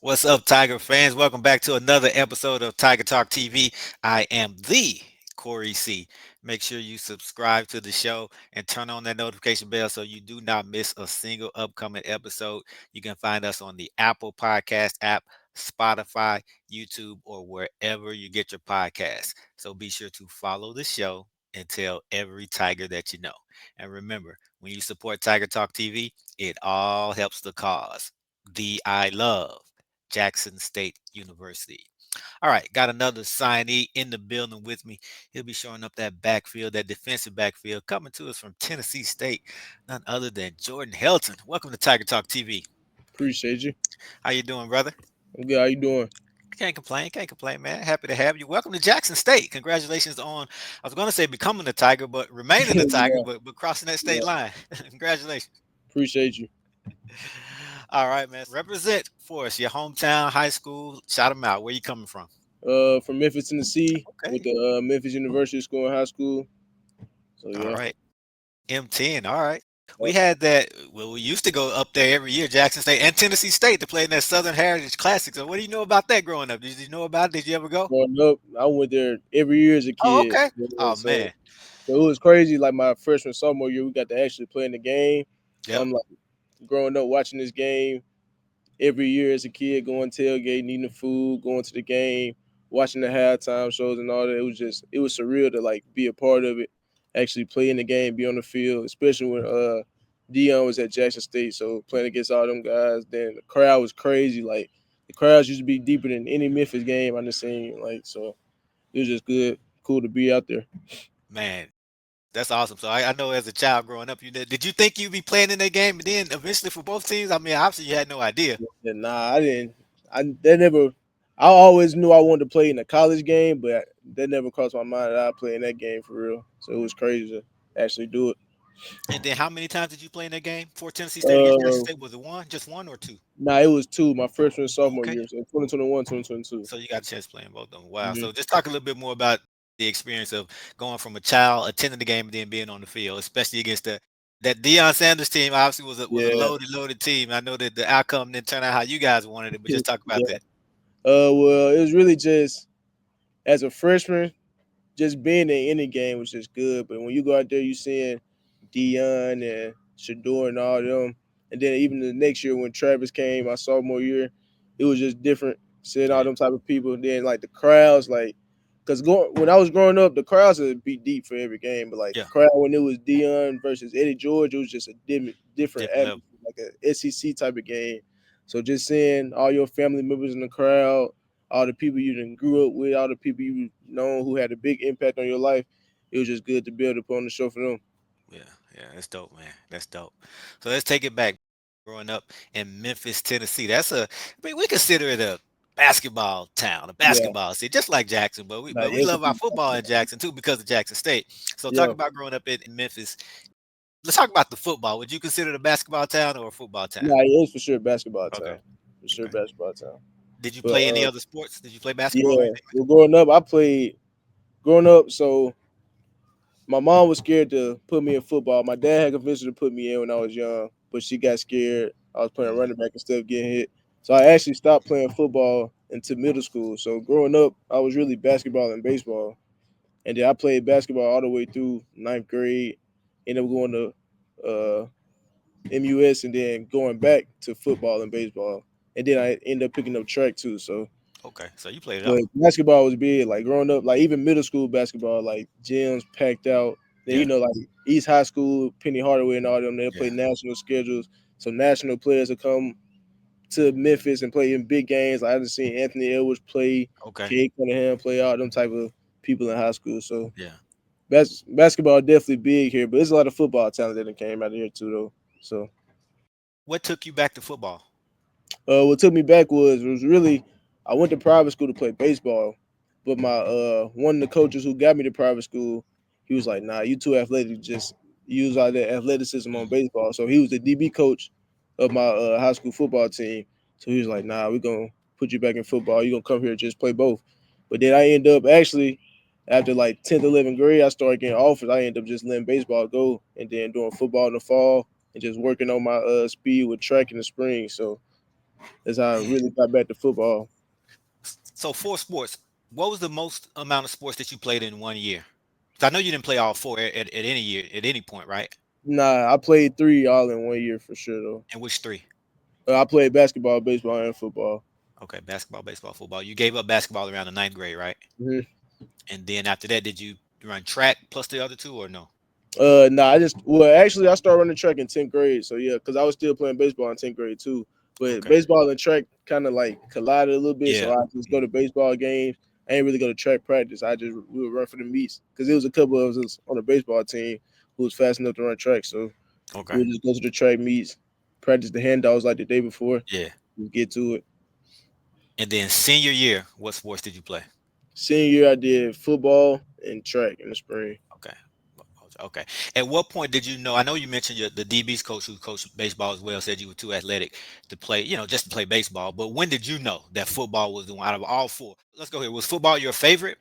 What's up, Tiger fans? Welcome back to another episode of Tiger Talk TV. I am the Corey C. Make sure you subscribe to the show and turn on that notification bell so you do not miss a single upcoming episode. You can find us on the Apple Podcast app, Spotify, YouTube, or wherever you get your podcasts. So be sure to follow the show and tell every Tiger that you know. And remember, when you support Tiger Talk TV, it all helps the cause. The I love Jackson State University. All right, got another signee in the building with me. He'll be showing up that backfield, that defensive backfield, coming to us from Tennessee State, none other than Jordan Helton. Welcome to Tiger Talk TV. Appreciate you. How you doing, brother? I'm good. How you doing? Can't complain, man. Happy to have you. Welcome to Jackson State. Congratulations on, I was going to say becoming a Tiger, but remaining a Tiger, Yeah, but crossing that state yeah. line. Congratulations. Appreciate you. All right, man. Represent for us, your hometown, high school. Shout them out. Where you coming from? From Memphis, Tennessee, with Okay. the Memphis University School and High School. So All yeah. right. M10. All right. We Yep. had that. Well, we used to go up there every year, Jackson State and Tennessee State, to play in that Southern Heritage Classic. So, what do you know about that growing up? Did you know about it? Did you ever go? Growing up, I went there every year as a Oh, kid. okay. Yeah, Oh so man. so it was crazy. Like my freshman sophomore year, we got to actually play in the game. So Yep. I'm like growing up watching this game every year as a kid, going tailgating, eating the food, going to the game, watching the halftime shows and all that. It was surreal to like be a part of it, actually play in the game, be on the field, especially when Dion was at Jackson State. So playing against all them guys, then the crowd was crazy. Like the crowds used to be deeper than any Memphis game I've seen. Like so, it was just good, cool to be out there. Man, that's awesome. So, I know as a child growing up, did you think you'd be playing in that game and then eventually for both teams? I mean, obviously you had no idea. And nah, I didn't. I that never. I always knew I wanted to play in a college game, but that never crossed my mind that I'd play in that game for real. So it was crazy to actually do it. And then, how many times did you play in that game for Tennessee State against Jackson Uh, State? Was it one, just one, or two? nah, it was two. My freshman and sophomore Okay. year, so 2021, 2022. So you got a chance playing both of them. Wow. Mm-hmm. So just talk a little bit more about the experience of going from a child attending the game and then being on the field, especially against that Deion Sanders team. Obviously, was a Yeah, loaded team. I know that the outcome didn't turn out how you guys wanted it, but just talk about yeah. that. Well, it was really just as a freshman, just being in any game was just good. But when you go out there, you seeing Dion and Shador and all them, and then even the next year when Travis came, my sophomore year, it was just different. Seeing all Yeah, them type of people, then like the crowds, like, cause when I was growing up, the crowds would be deep for every game, but like the yeah, crowd when it was Dion versus Eddie George, it was just a different different level. atmosphere, like a SEC type of game. So just seeing all your family members in the crowd, all the people you done grew up with, all the people you know who had a big impact on your life, it was just good to be able to put on the show for them. Yeah, yeah, that's dope, man. That's dope. So let's take it back. Growing up in Memphis, Tennessee, I mean, we consider it a basketball town, a Yeah, basketball city, just like Jackson. But we like but we love our emphasis. football in Jackson too because of Jackson State. So talk Yeah, about growing up in Memphis. Let's talk about the football. Would you consider it a basketball town or a football town? nah, it is for sure basketball Okay, town, for sure okay. basketball town. Did you But play any other sports? Did you play basketball or yeah, anything? well, growing up, I played. Growing up, so my mom was scared to put me in football. My dad had convinced her to put me in when I was young, but she got scared. I was playing Mhm. running back instead of getting hit. So I actually stopped playing football until middle school. So growing up, I was really basketball and baseball. And then I played basketball all the way through ninth grade. Ended up going to MUS and then going back to football and baseball. And then I ended up picking up track too. So, Okay, so you played it but all. basketball was big. Like growing up, like even middle school basketball, like gyms packed out. Then Yeah, like East High School, Penny Hardaway, and all them, they'll play yeah. national schedules. So national players will come to Memphis and play in big games. Like, I just seen Anthony Edwards play, Okay, Cade Cunningham play, all them type of people in high school. So yeah. basketball definitely big here, but there's a lot of football talent that came out of here too, though. So What took you back to football? what took me back was really I went to private school to play baseball, but my one of the coaches who got me to private school, he was like, "Nah, you too athletic. To just use all that athleticism on Mhm. baseball." So he was the DB coach of my high school football team. So he was like, "Nah, we're gonna put you back in football. You're gonna come here and just play both." But then I end up actually after like 10th, 11th grade, I started getting offers. I ended up just letting baseball go and then doing football in the fall and just working on my speed with track in the spring. So That's how I Man. really got back to football. So four sports. What was the most amount of sports that you played in 1 year? 'Cause I know you didn't play all four at any year at any point, right? Nah, I played three all in 1 year for sure though. And which three? I played basketball, baseball, and football. Okay, basketball, baseball, football. You gave up basketball around the ninth grade, right? hmm And then after that, did you run track plus the other two or no? Nah, I just well actually I started running track in 10th grade, so yeah, because I was still playing baseball in 10th grade too. But Okay. baseball and track kind of like collided a little bit, so Yeah. I just go to Mhm. baseball games. I ain't really go to track practice. I just we would run for the meets because there was a couple of us on the baseball team who was fast enough to run track, so we Okay. would just go to the track meets, practice the handoffs like the day before, Yeah. just get to it. And then senior year, what sports did you play? Senior year, I did football and track in the spring. Okay. Okay. At what point did you know? I know you mentioned the DB's coach who coached baseball as well said you were too athletic to play, just to play baseball. But when did you know that football was the one out of all four? Let's go here. Was football your favorite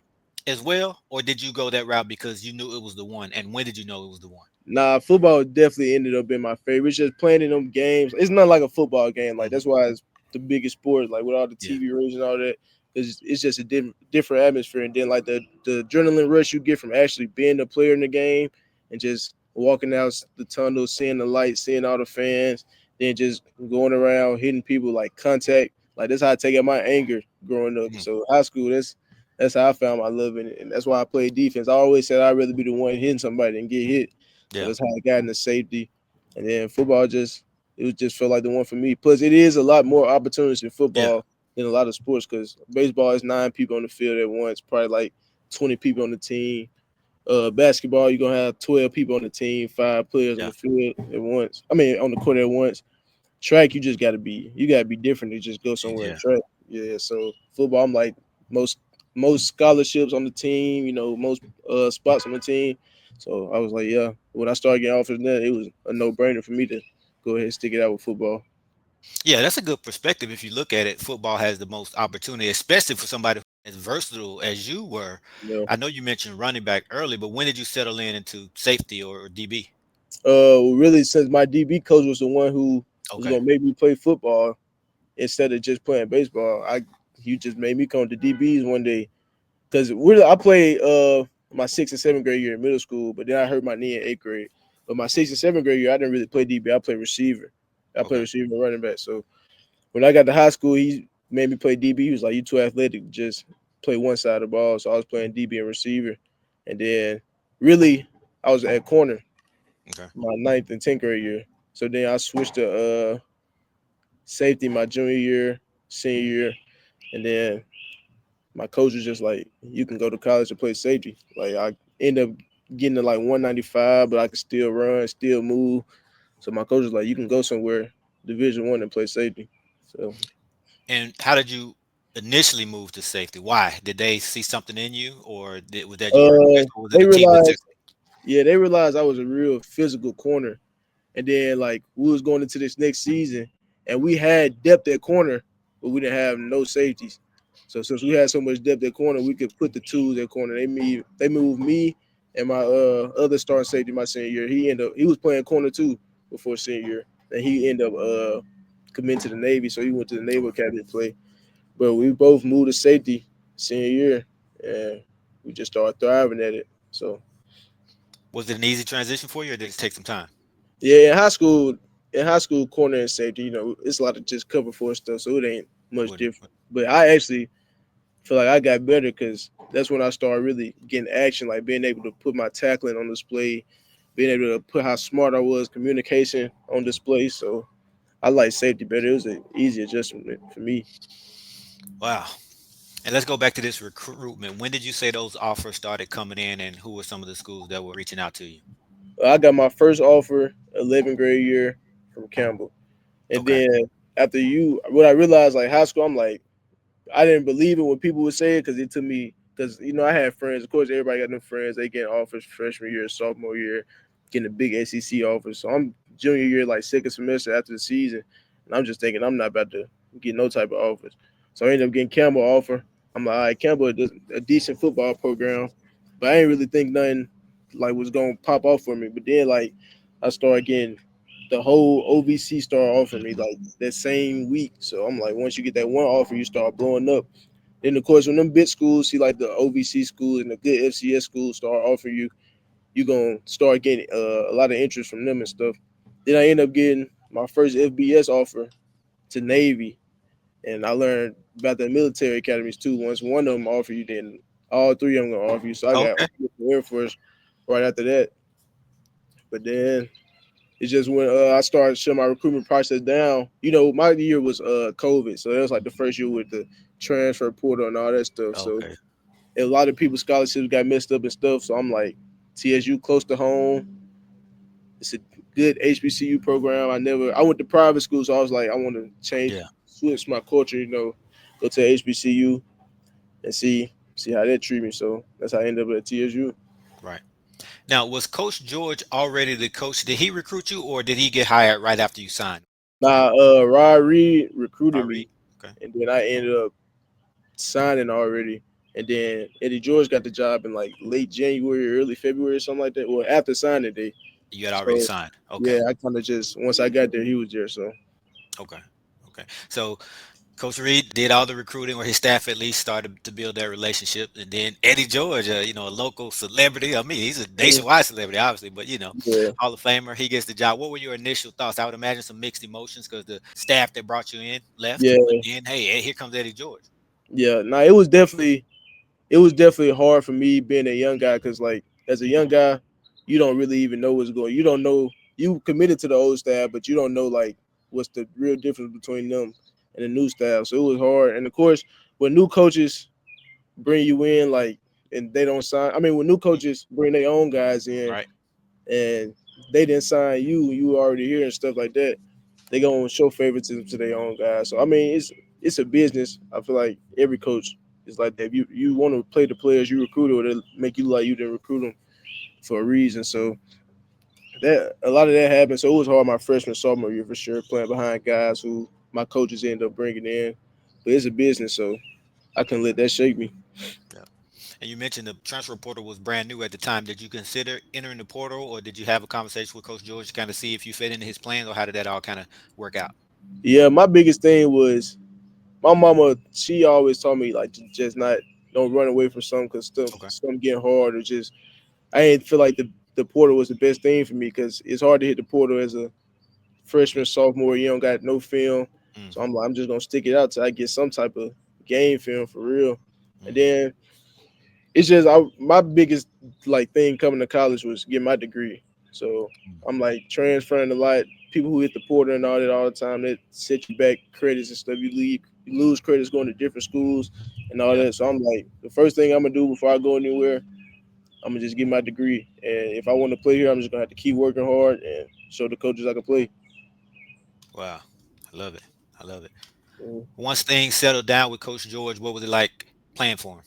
as well, or did you go that route because you knew it was the one? And when did you know it was the one? Nah, football definitely ended up being my favorite. It's just playing in them games. It's not like a football game. Like Hmm. that's why it's the biggest sport. Like with all the Yeah. TV ratings and all that, it's just a different atmosphere. And then like the adrenaline rush you get from actually being a player in the game and just walking out the tunnel, seeing the lights, seeing all the fans, then just going around hitting people like contact. Like that's how I take out my anger growing up. Hmm. So high school, that's how I found my love in it, and that's why I played defense. I always said I'd rather be the one hitting somebody than get hit. So Yeah. that's how I got into safety. And then football just felt like the one for me. Plus, it is a lot more opportunities in Yeah. football than a lot of sports because baseball is 9 people on the field at once, probably like 20 people on the team. Basketball, you're gonna have 12 people on the team, 5 players on Yeah. the field at once. I mean, on the court at once. Track, you gotta be different to just go somewhere and Yeah. track. Yeah. So football, I'm like most scholarships on the team. Most spots on the team. So I was like, yeah. When I started getting offers, then it was a no brainer for me to go ahead and stick it out with football. Yeah, that's a good perspective. If you look at it, football has the most opportunity, especially for somebody as versatile as you were. You I know you mentioned running back early, but when did you settle in into safety or DB? Really, since my DB coach was the one who was Okay. gonna make me play football instead of just playing baseball, he just made me come to DBs one day because I played my 6th and 7th grade year in middle school, but then I hurt my knee in 8th grade. But my 6th and 7th grade year, I didn't really play DB. I played receiver. I played Okay. receiver and running back. So when I got to high school, he made me play DB. He was like, "You too athletic, to just play one side of the ball." So I was playing DB and receiver, and then really I was at corner Okay. my 9th and 10th grade year. So then I switched to safety my junior year, senior year, and then my coach was just like, "You can go to college and play safety." Like I end up getting to like 195, but I could still run, still move. So my coach was like, "You can go somewhere Division 1 and play safety." So And how did you initially move to safety? Why? Did they see something in you, or was that your request, or was it they the team that said realized, yeah, they realized I was a real physical corner. And then like we was going into this next season, and we had depth at corner, but we didn't have no safeties. So since we had so much depth at corner, we could put the twos at corner. They moved me and my other star safety my senior year. He was playing corner too before senior year, and he ended up committing to the Navy, so he went to the Naval okay. Academy to play. But we both moved to safety senior year, and we just started thriving at it. So Was it an easy transition for you, or did it take some time? yeah, in high school, corner and safety, it's a lot of just cover for stuff, so it ain't much What, different. But I actually feel like I got better because that's when I started really getting action, like being able to put my tackling on display, being able to put how smart I was, communication on display. So I like safety better. It was an easy adjustment for me. wow. And let's go back to this recruitment. When did you say those offers started coming in, and who were some of the schools that were reaching out to you? I got my first offer 11th grade year from Campbell, and Okay. then after what I realized like high school, I'm like I didn't believe it when people would say it because it took me because I had friends. Of course, everybody got them friends. They getting offers freshman year, sophomore year, getting a big SEC offers. So I'm junior year, like second semester after the season, and I'm just thinking I'm not about to get no type of offers. So I ended up getting Campbell offer. I'm like, all right, Campbell does a decent football program, but I ain't really think nothing like was gonna pop off for me. But then like I started getting the whole OVC started offering me Mhm. like that same week. So I'm like, once you get that one offer, you start blowing up. Then of course, when them big schools see like the OVC schools and the good FCS schools start offering you, you gonna start getting a lot of interest from them and stuff. Then I end up getting my first FBS offer to Navy, and I learned about the military academies too. Once one of them offer you, then all three of them gonna offer you. So I got Okay. Air Force right after that. But then it's just when I started shutting my recruitment process down. You know, my year was COVID, so it was like the first year with the transfer portal and all that stuff. So Okay. a lot of people's scholarships got messed up and stuff. So I'm like, TSU close to home. It's a good HBCU program. I went to private school, so I was like, I want to change, Yeah. switch my culture. You know, go to HBCU and see how that treat me. So that's how I ended up at TSU. Right. Now, was Coach George already the coach? Did he recruit you, or did he get hired right after you signed? Now, Rod Reed recruited Reed. me, Okay. and then I ended up signing already. And then Eddie George got the job in like late January, early February, or something like that. Well, after signing day. You had already So signed. Okay. yeah, I kind of just once I got there, he was there. So Okay. Okay. So Coach Reed did all the recruiting, or his staff at least started to build that relationship, and then Eddie George, a local celebrity. I mean, he's a mm, nationwide celebrity, obviously, but yeah, Hall of Famer. He gets the job. What were your initial thoughts? I would imagine some mixed emotions because the staff that brought you in left, yeah, but then hey, here comes Eddie George. yeah. Now it was definitely hard for me being a young guy because like as a young guy, you don't really even know what's going. You don't know you committed to the old staff, but you don't know like what's the real difference between them and the new staff. So it was hard. And of course, when new coaches bring you in, like and they don't sign. I mean, when new coaches bring their own guys in Right. and they didn't sign you, you were already here and stuff like that. They gonna show favoritism to their own guys. So I mean, it's a business. I feel like every coach is like that. If you want to play the players you recruited, or they make you like you didn't recruit them for a reason. So that a lot of that happened. So it was hard my freshman sophomore year for sure, playing behind guys who my coaches ended up bringing in. But it's a business, so I couldn't let that shake me. Yeah. And you mentioned the transfer portal was brand new at the time. Did you consider entering the portal, or did you have a conversation with Coach George to kind of see if you fit into his plans, or how did that all kind of work out? Yeah, my biggest thing was my mama. She always told me like to just not don't run away from something because Okay. something getting hard or just I didn't feel like the portal was the best thing for me because it's hard to hit the portal as a freshman, sophomore. You don't got no film, so Hmm. I'm just gonna stick it out till I get some type of game film for real. And Hmm. then it's just my biggest like thing coming to college was get my degree. So I'm like transferring a lot. People who hit the portal and all that all the time that set you back credits and stuff. You lose credits going to different schools and all Yeah. that. So I'm like the first thing I'm gonna do before I go anywhere, I'm gonna just get my degree. And if I want to play here, I'm just gonna have to keep working hard and show the coaches I can play. Wow. I love it. I love it. Mhm. Once things settled down with Coach George, what was it like playing for him?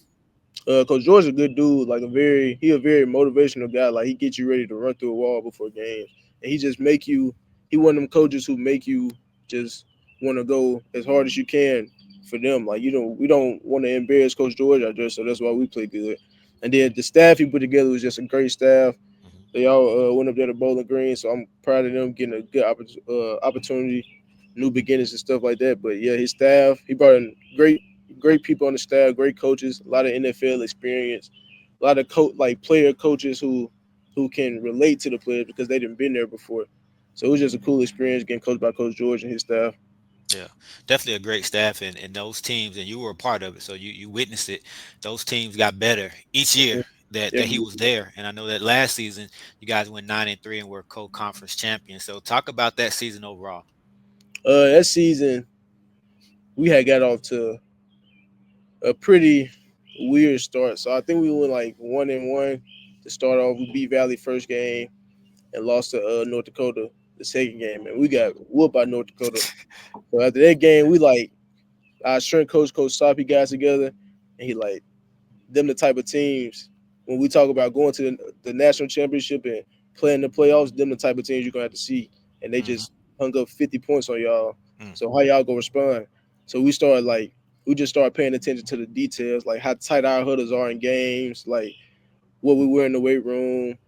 Coach George a good dude, like a very motivational guy. Like he gets you ready to run through a wall before games, and he just make you. He one of them coaches who make you just want to go as hard as you can for them. Like we don't want to embarrass Coach George out there, so that's why we play good. And then the staff he put together was just a great staff. Hmm. They all went up there to Bowling Green, so I'm proud of them getting a good opportunity, new beginnings and stuff like that. But yeah, his staff, he brought in great people on the staff, great coaches, a lot of NFL experience, a lot of like player coaches who can relate to the players because they didn't been there before. So it was just a cool experience getting coached by Coach George and his staff. Yeah, definitely a great staff, and those teams, and you were a part of it, so you witnessed it. Those teams got better each year Mhm. that Every he was there, and I know that last season you guys went 9-3 and were co-conference champions. So talk about that season overall. that season we had got off to a pretty weird start. So I think we went like 1-1 to start off. We beat Valley first game and lost to North Dakota the second game, and we got whooped by North Dakota. So after that game, we like our strength coach Soppy guys together, and he like them the type of teams when we talk about going to the national championship and playing the playoffs, them the type of teams you're gonna have to see, and they Hmm. just hung up 50 points on y'all. Mm. So how y'all gonna respond? So we just started paying attention to the details, like how tight our huddles are in games, like what we wear in the weight room,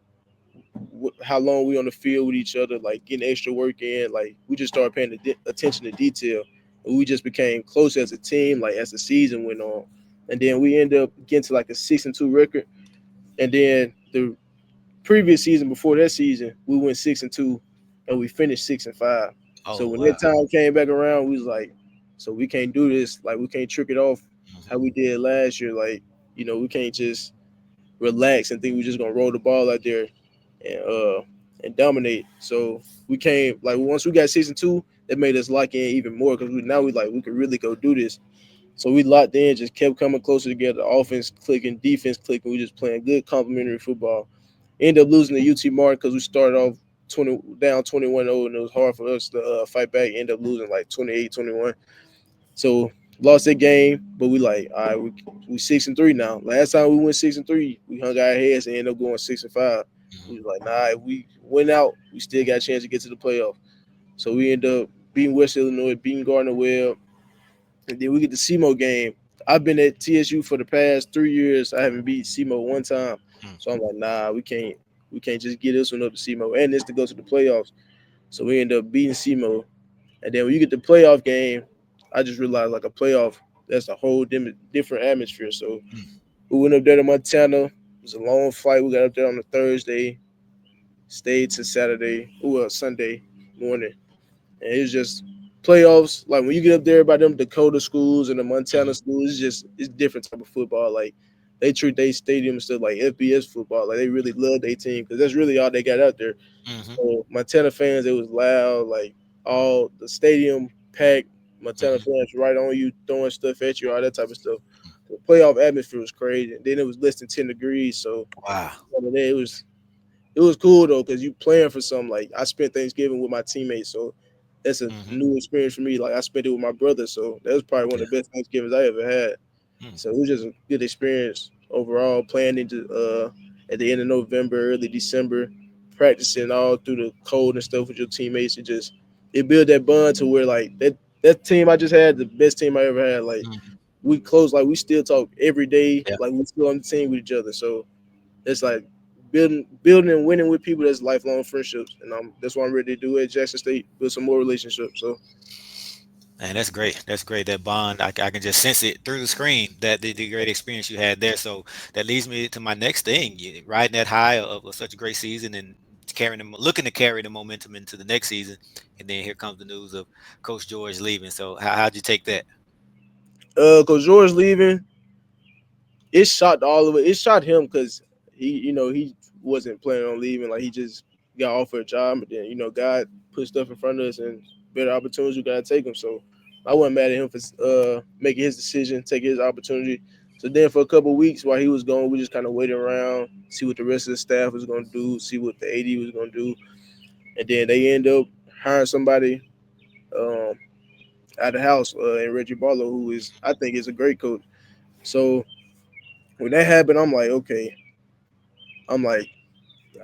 how long we on the field with each other, like getting extra work in. Like we just started paying attention to detail, and we just became close as a team. Like as the season went on, and then we ended up getting to like a 6-2 record, and then the previous season before that season we went 6-2, and we finished 6-5. So Oh when wow. that time came back around, we was like, so we can't do this. Like we can't trick it off how we Hmm. did last year. Like we can't just relax and think we're just gonna roll the ball out there and dominate. So we came like once we got 6-2, that made us lock in even more because now we could really go do this. So we locked in, just kept coming closer together. Offense clicking, defense clicking. We just playing good complementary football. Ended up losing to UT Martin because we started off 20 down 21-0, and it was hard for us to fight back. Ended up losing like 28-21. So lost that game, but we like, all right, we 6-3 now. Last time we went 6-3, we hung our heads and ended up going 6-5. We was like, nah, if we went out, we still got a chance to get to the playoff. So we end up beating West Illinois, beating Gardner Webb, and then we get the SEMO game. I've been at TSU for the past 3 years. I haven't beat SEMO one time. So I'm like, nah, we can't just get this one up to SEMO and this to go to the playoffs. So we end up beating SEMO. And then when you get the playoff game, I just realized like a playoff, that's a whole different atmosphere. So we went up there to Montana. It was a long flight. We got up there on a Thursday, stayed to Saturday, well, Sunday morning. And it was just playoffs. Like when you get up there by them Dakota schools and the Montana Hmm. schools, it's different type of football. Like they treat their stadium stuff like FBS football. Like they really love their team because that's really all they got out there. Hmm. So Montana fans, it was loud, like all the stadium packed. Montana Hmm. fans right on you, throwing stuff at you, all that type of stuff. The playoff atmosphere was crazy. And then it was less than 10 degrees, so Wow. other than that, it was cool though because you playing for something. Like I spent Thanksgiving with my teammates, so that's a Hmm. new experience for me. Like I spent it with my brother, so that was probably one Yeah. of the best Thanksgivings I ever had. Mm. So it was just a good experience overall. Playing into at the end of November, early December, practicing all through the cold and stuff with your teammates. It built that bond to where like that team I just had, the best team I ever had. Like Mhm. we close, like we still talk every day, Yeah. like we still on the team with each other. So it's like building and winning with people that's lifelong friendships, and that's what I'm ready to do at Jackson State. Build some more relationships. So Man, that's great. That's great. That bond, I can just sense it through the screen. That the great experience you had there. So that leads me to my next thing. Riding that high of such a great season and carrying them, looking to carry the momentum into the next season. And then here comes the news of Coach George leaving. So how'd you take that? Coach George leaving, it shocked all of it. It shocked him because he wasn't planning on leaving. Like he just got offered a job, but then God put stuff in front of us and better opportunities. We gotta take them. So I wasn't mad at him for making his decision, taking his opportunity. So then for a couple of weeks while he was gone, we just kind of waited around, see what the rest of the staff was gonna do, see what the AD was gonna do, and then they end up hiring somebody um, out of the house in Reggie Barlow, who is I think is a great coach. So when that happened, I'm like,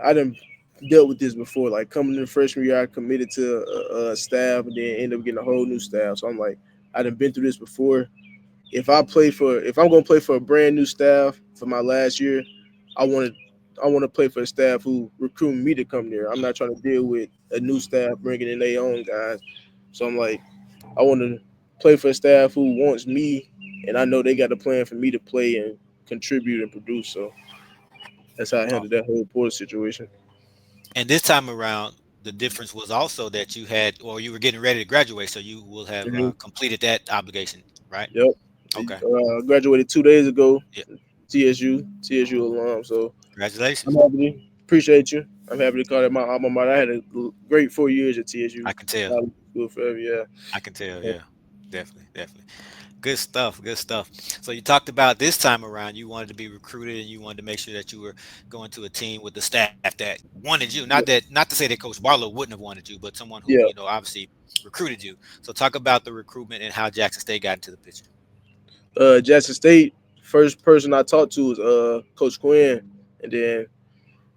I done dealt with this before. Like coming to the freshman year, I committed to a staff and then end up getting a whole new staff. So I'm like, I done been through this before. If I'm gonna play for a brand new staff for my last year, I want to play for a staff who recruit me to come there. I'm not trying to deal with a new staff bringing in their own guys. So I'm like, I want to play for a staff who wants me, and I know they got a plan for me to play and contribute and produce. So that's how I Oh, handled that whole Porter situation. and this time around, the difference was also that you had, or you were getting ready to graduate, so you will have Hmm. completed that obligation, right? Yep. Okay. Graduated 2 days ago. Yeah. TSU alum. So I'm Congratulations. happy to appreciate you. I'm happy to call it my alma mater. I had a great 4 years at TSU. I can tell. Solid school forever. Yeah. I can tell. Yeah. Definitely. Definitely. Good stuff. Good stuff. So you talked about this time around, you wanted to be recruited and you wanted to make sure that you were going to a team with the staff that wanted you. Not to say that Coach Barlow wouldn't have wanted you, but someone who, Yeah. obviously recruited you. So talk about the recruitment and how Jackson State got into the picture. Jackson State. First person I talked to was Coach Quinn, and then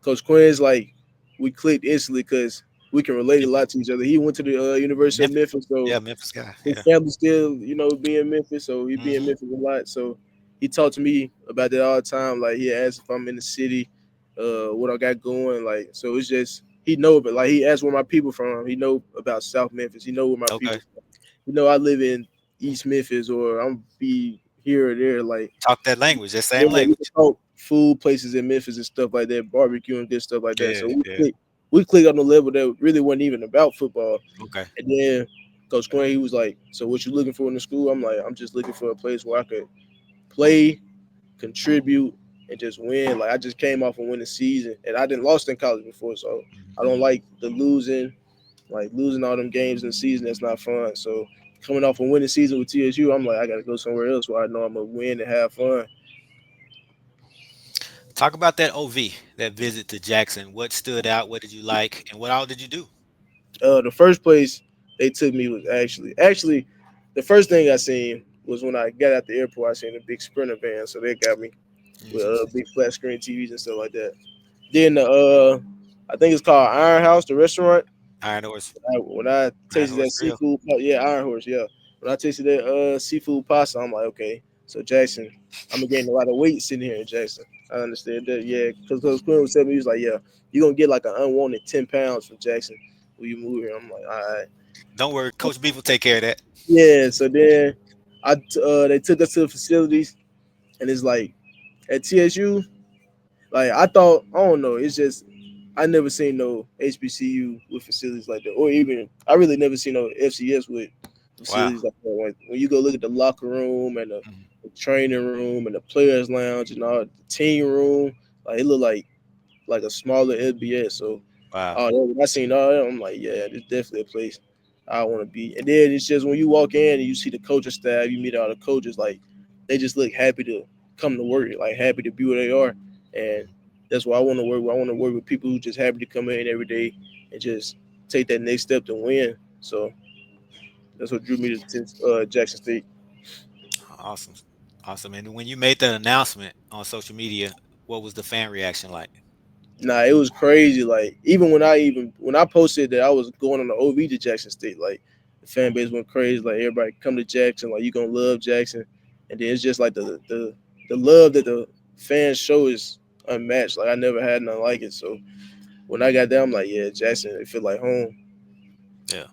Coach Quinn's like we clicked instantly because we can relate a Memphis. lot to each other. He went to the University of Memphis. Memphis, so Yeah, Memphis guy. his Yeah. family still, be in Memphis, so he be in Hmm. Memphis a lot. So he talked to me about that all the time. Like he asked if I'm in the city, what I got going. Like, so it's just he know, but like he asked where my people from. He know about South Memphis. He know where my Okay. people from. You know, I live in East Memphis, or I'm be here or there. Like, Talk that language, that same yeah, we can language. talk food places in Memphis and stuff like that, barbecue and good stuff like that. Yeah, So yeah. we clicked on the level that really wasn't even about football. Okay. And then Coach Quinn, he was like, "So what you looking for in the school?" I'm like, "I'm just looking for a place where I could play, contribute, and just win." Like I just came off a winning season, and I didn't lost in college before, so I don't like the losing, like losing all them games in the season. That's not fun. So coming off a winning season with TSU, I'm like, I got to go somewhere else where I know I'm gonna win and have fun. Talk about that OV, that visit to Jackson. What stood out? What did you like? And what all did you do? The first place they took me was actually the first thing I seen was when I got out the airport. I seen a big Sprinter van, so they got me with Hmm. big flat screen TVs and stuff like that. Then I think it's called Iron House, the restaurant. Iron Horse, When I Iron tasted that Horse Grill. seafood, yeah, Iron Horse, yeah. When I tasted that seafood pasta, I'm like, okay, so Jackson, I'm gonna gain a lot of weight sitting here in Jackson. I understand that, yeah, because Quinn was telling me, he was like, yeah, you're gonna get like an unwanted 10 pounds from Jackson when you move here. I'm like, all right, Don't worry, Coach Beef will take care of that. yeah. So then they took us to the facilities, and it's like at TSU, like I don't know, it's just I never seen no HBCU with facilities like that, or even I really never seen no FCS with Wow. facilities like that. When you go look at the locker room and Mhm. the training room and the players' lounge and all the team room, like it looked like a smaller LBS. So, Wow. when I seen all that, I'm like, yeah, this definitely a place I want to be. And then it's just when you walk in and you see the coaching staff, you meet all the coaches, like they just look happy to come to work, like happy to be where they are, and that's why I want to work. I want to work with people who just happy to come in every day and just take that next step to win. So that's what drew me to Jackson State. Awesome. Awesome. And when you made that announcement on social media, what was the fan reaction like? Nah, it was crazy. Like even when I posted that I was going on the OV to Jackson State, like the fan base went crazy. Like everybody come to Jackson, like you gonna love Jackson, and then it's just like the love that the fans show is unmatched. Like I never had nothing like it. So when I got there, I'm like, yeah, Jackson, it feel like home. Yeah.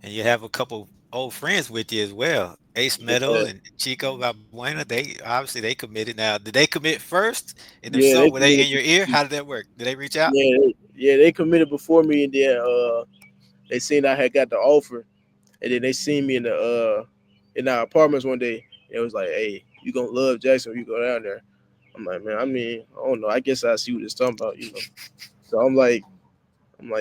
And you have a couple old friends with you as well. Ace Meadow Yeah, and Chico Valbuena. They obviously they committed. Now, did they commit first? And if so, yeah, were they they in committed. your ear? How did that work? Did they reach out? Yeah, they committed before me, and then they seen I had got the offer, and then they seen me in our apartments one day. And it was like, hey, you gonna love Jackson if you go down there. I'm like, man, I mean, I don't know. I guess I see what it's talking about. So I'm like,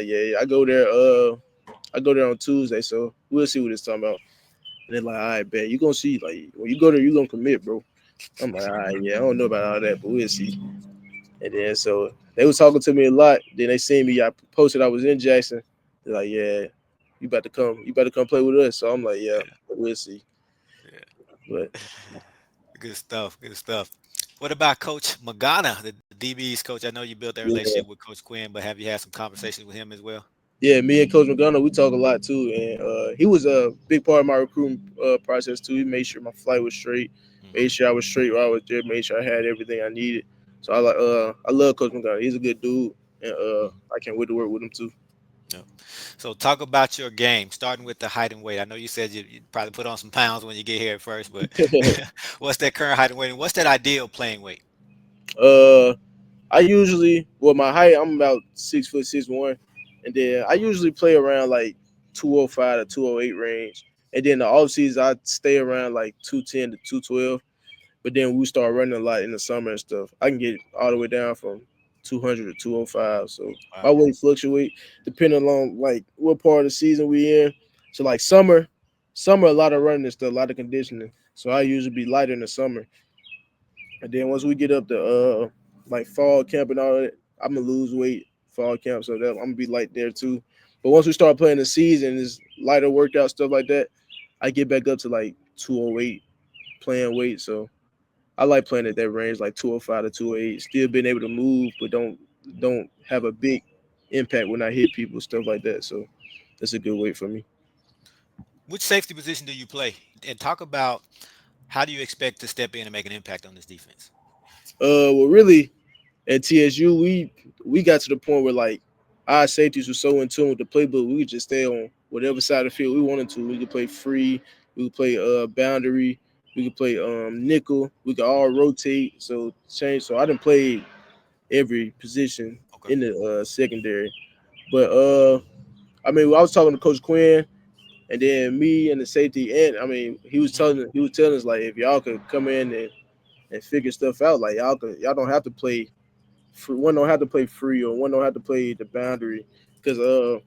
yeah, yeah. I go there on Tuesday, so we'll see what it's talking about. And they're like, all right, bet you gonna see. Like when you go there, you gonna commit, bro. I'm like, all right, yeah, I don't know about all that, but we'll see. And then so they was talking to me a lot. Then they seen me. I posted I was in Jackson. They're like, yeah, you about to come. You better come play with us. So I'm like, yeah, Yeah, we'll see. yeah. But Good stuff. Good stuff. What about Coach Magana, the DB's coach? I know you built that relationship yeah, with Coach Quinn, but have you had some conversations with him as well? yeah, me and Coach McGonough, we talk a lot too, and he was a big part of my recruiting process too. He made sure my flight was straight, Hmm. made sure I was straight while I was there, made sure I had everything I needed. So I love Coach McGonough. He's a good dude, and I can't wait to work with him too. Yep. So talk about your game, starting with the height and weight. I know you said you probably put on some pounds when you get here at first, but what's that current height and weight, and what's that ideal playing weight? uh, I usually, well, my height, I'm about 6 foot 6'1", and then I usually play around like 205 to 208 range, and then the off season I stay around like 210 to 212. But then we start running a lot in the summer and stuff. I can get all the way down from 200 to 205. So my Wow. weight fluctuate depending on like what part of the season we in. So like summer a lot of running and stuff, a lot of conditioning. So I usually be lighter in the summer. And then once we get up to like fall camp and all that, I'm gonna lose weight fall camp. So that I'm gonna be light there too. But once we start playing the season, is lighter workout stuff like that, I get back up to like 208 playing weight. So I like playing at that range, like 205 to 208. Still being able to move, but don't have a big impact when I hit people, stuff like that. So that's a good weight for me. Which safety position do you play? And talk about how do you expect to step in and make an impact on this defense? Well, really, At TSU, we got to the point where like our safeties were so in tune with the playbook, we could just stay on whatever side of the field we wanted to. We could play free, we could play boundary, we could play nickel, we could all rotate. So change. So I didn't play every position Okay. in the secondary. But I mean, I was talking to Coach Quinn, and then me and the safety, and I mean, Hmm. he was telling us like if y'all could come in and figure stuff out, like y'all don't have to play one don't have to play free or one don't have to play the boundary because the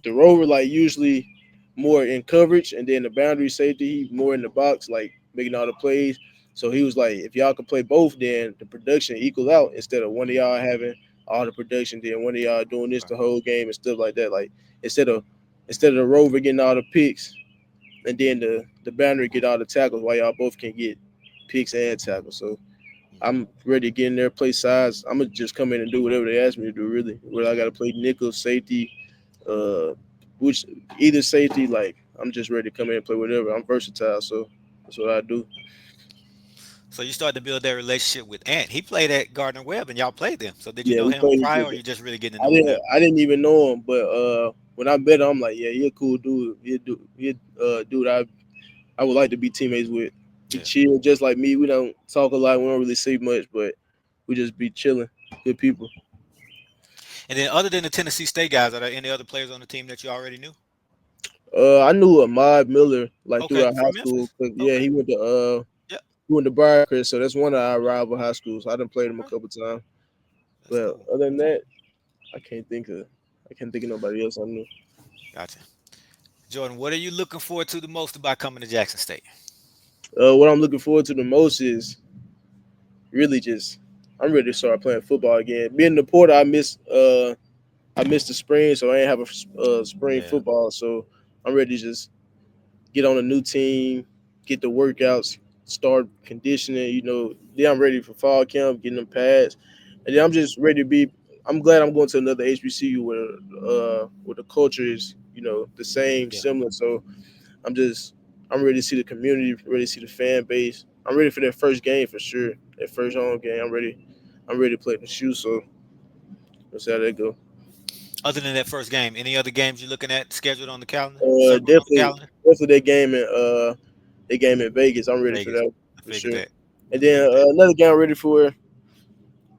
rover like usually more in coverage and then the boundary safety he more in the box like making all the plays. So he was like, if y'all could play both, then the production equals out instead of one of y'all having all the production, then one of y'all doing this Okay. the whole game and stuff like that. Like instead of instead of the rover getting all the picks and then the boundary get all the tackles, while y'all both can get picks and tackles. So Hmm. I'm ready to get in there, play sides. I'm gonna just come in and do whatever they ask me to do. Really, whether I got to play nickel, safety, uh, which either safety. Like I'm just ready to come in and play whatever. I'm versatile, so that's what I do. So you started to build that relationship with Ant. He played at Gardner Webb, and y'all played them. So did you Yeah, know we him played each prior, or other. you just really getting to know him now? I didn't even know him, but when I met him, I'm like, yeah, he a cool dude. He dude I would like to be teammates with. He Yeah. chill just like me. We don't talk a lot. We don't really say much, but we just be chilling. Good people. And then, other than the Tennessee State guys, are there any other players on the team that you already knew? I knew Ahmad Miller like Okay, throughout high from school. Memphis. 'Cause, yeah, Okay. Yep. he went to Briarcrest, so that's one of our rival high schools. I done played him a Okay. couple times. That's But cool. other than that, I can't think of I can't think of nobody else I knew. Gotcha. Jordan, what are you looking forward to the most about coming to Jackson State? What I'm looking forward to the most is really just I'm ready to start playing football again. Being the porter, I missed the spring, so I ain't have a spring Yeah. football. So I'm ready to just get on a new team, get the workouts, start conditioning. Then I'm ready for fall camp, getting them pads, and then I'm just ready to be. I'm glad I'm going to another HBCU where the culture is the same, Yeah. similar. So I'm ready to see the community, ready to see the fan base. I'm ready for that first game for sure. That first home game, I'm ready. I'm ready to play the shoe. So let's see how that go. Other than that first game, any other games you're looking at scheduled on the calendar, circled on the Definitely, calendar? definitely that game in Vegas. I'm ready for Vegas. that I for figured sure. that. And I then figured that. another game I'm ready for.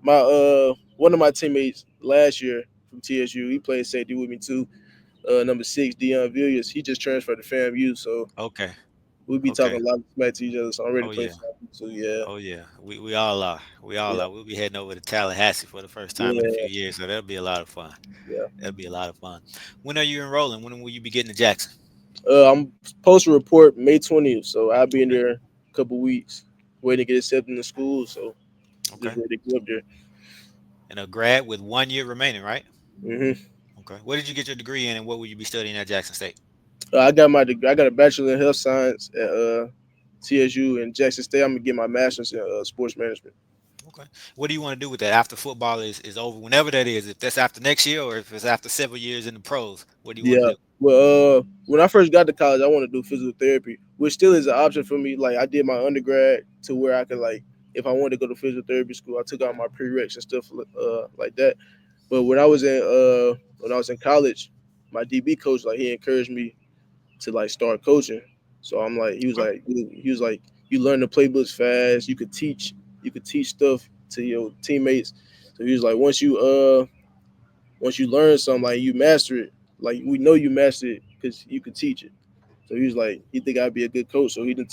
My one of my teammates last year from TSU, he played safety with me too. Number 6, Dion Villiers. He just transferred to FAMU, so Okay. we'll be talking Okay. a lot of smack to each other. So I'm ready Oh to play yeah. FAMU too. Yeah, Oh yeah. We all are. We all yeah, are. We'll be heading over to Tallahassee for the first time in a few yeah, years, so that'll be a lot of fun. yeah. That'll be a lot of fun. When are you enrolling? When will you be getting to Jackson? I'm supposed to report May 20th, so I'll be in Okay. there a couple weeks, waiting to get accepted in the school. So just Okay. ready to go up there. And a grad with 1 year remaining, right? hmm Okay. What did you get your degree in, and what will you be studying at Jackson State? I got a bachelor in health science at TSU in Jackson State. I'm gonna get my master's in sports management. Okay. What do you want to do with that after football is over, whenever that is? If that's after next year or if it's after several years in the pros, what do you want to Yeah. do? Well, when I first got to college, I want to do physical therapy, which still is an option for me. Like I did my undergrad to where I could like, if I wanted to go to physical therapy school, I took out my prereqs and stuff like that. But when I was in college, my DB coach like he encouraged me to like start coaching. So I'm like, Okay. he was like, you learn the playbooks fast. You could teach stuff to your teammates. So he was like, once you learn something, like you master it, like we know you master it because you could teach it. So he was like, he think I'd be a good coach. So he didn't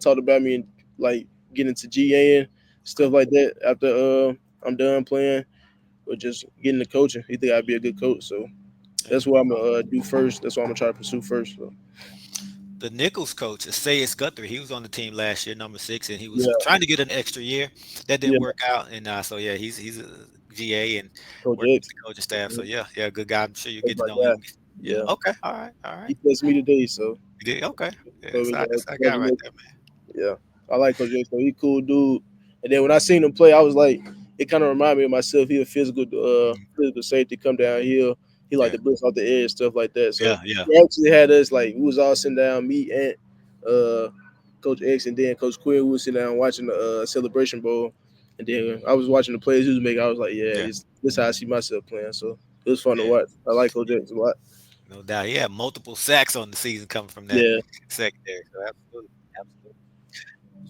talk about me and like getting into GA and Okay. stuff like that after I'm done playing or just getting the coaching. He think I'd be a good coach. So Yeah. that's what I'm gonna do first. That's what I'm gonna try to pursue first. So The Nichols coach, Sayus Guthrie, he was on the team last year, number 6, and he was yeah, trying to get an extra year. That didn't yeah, work out, and so yeah, he's a GA and Coach working with X, the coaching staff. So yeah, yeah, good guy. I'm sure you'll that's get to my know guy. him. Yeah. Yeah, Okay. All right. All right. he texted me today. So You did. Okay. Yeah. told me That's our guy right congratulations. there, Yeah, I like Coach X. So he cool dude. And then when I seen him play, I was like, it kind of reminded me of myself. He a man. physical safety, come down here. He like Yeah. to blitz off the edge, stuff like that. So Yeah. Yeah. he actually had us like we was all sitting down, me and Coach X, and then Coach Quinn. We was sitting down watching the Celebration Bowl, And then I was watching the plays he was making. I was like, yeah, Yeah, this how I see myself playing. So it was fun to yeah, watch. I like Coach James a lot. no doubt. He had multiple sacks on the season coming from that Yeah. secondary. So absolutely, absolutely.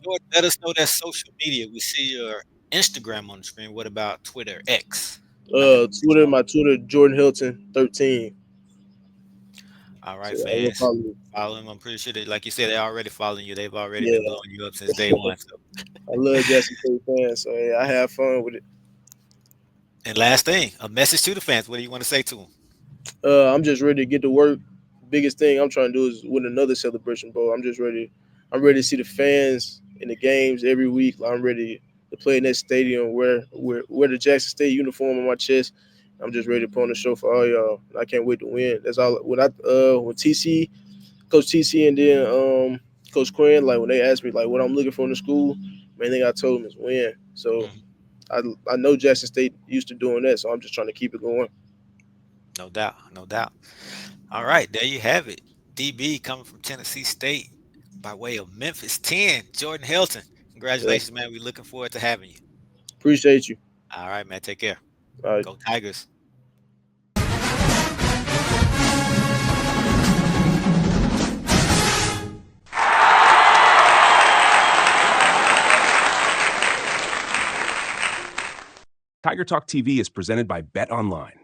Jordan, let us know that social media. We see your Instagram on the screen. What about Twitter X? I know you Twitter, my Twitter, Jordan Helton 13. all So right, yeah, I'm gonna fans. follow me. Follow him. I'm pretty sure they, like you said, they're already following you. They've already been Yeah, blowing you up since day one. So, I love Jackson State fans. So yeah, I have fun with it. and last thing, a message to the fans. What do you want to say to them? I'm just ready to get to work. Biggest thing I'm trying to do is win another celebration bowl. I'm just ready. I'm ready to see the fans in the games every week. I'm ready to play in that stadium where the Jackson State uniform on my chest. I'm just ready to put on the show for all y'all. I can't wait to win. That's all. When TC, Coach TC, and then Coach Quinn, like when they asked me like what I'm looking for in the school, main thing I told them is win. So Mhm. I know Jackson State used to doing that, so I'm just trying to keep it going. No doubt, no doubt. All right, there you have it. DB coming from Tennessee State by way of Memphis 10, Jordan Helton. Yeah, Congratulations, man. We're looking forward to having you. appreciate you. All right, man. Take care. All right. Go Tigers. Tiger Talk TV is presented by Bet Online.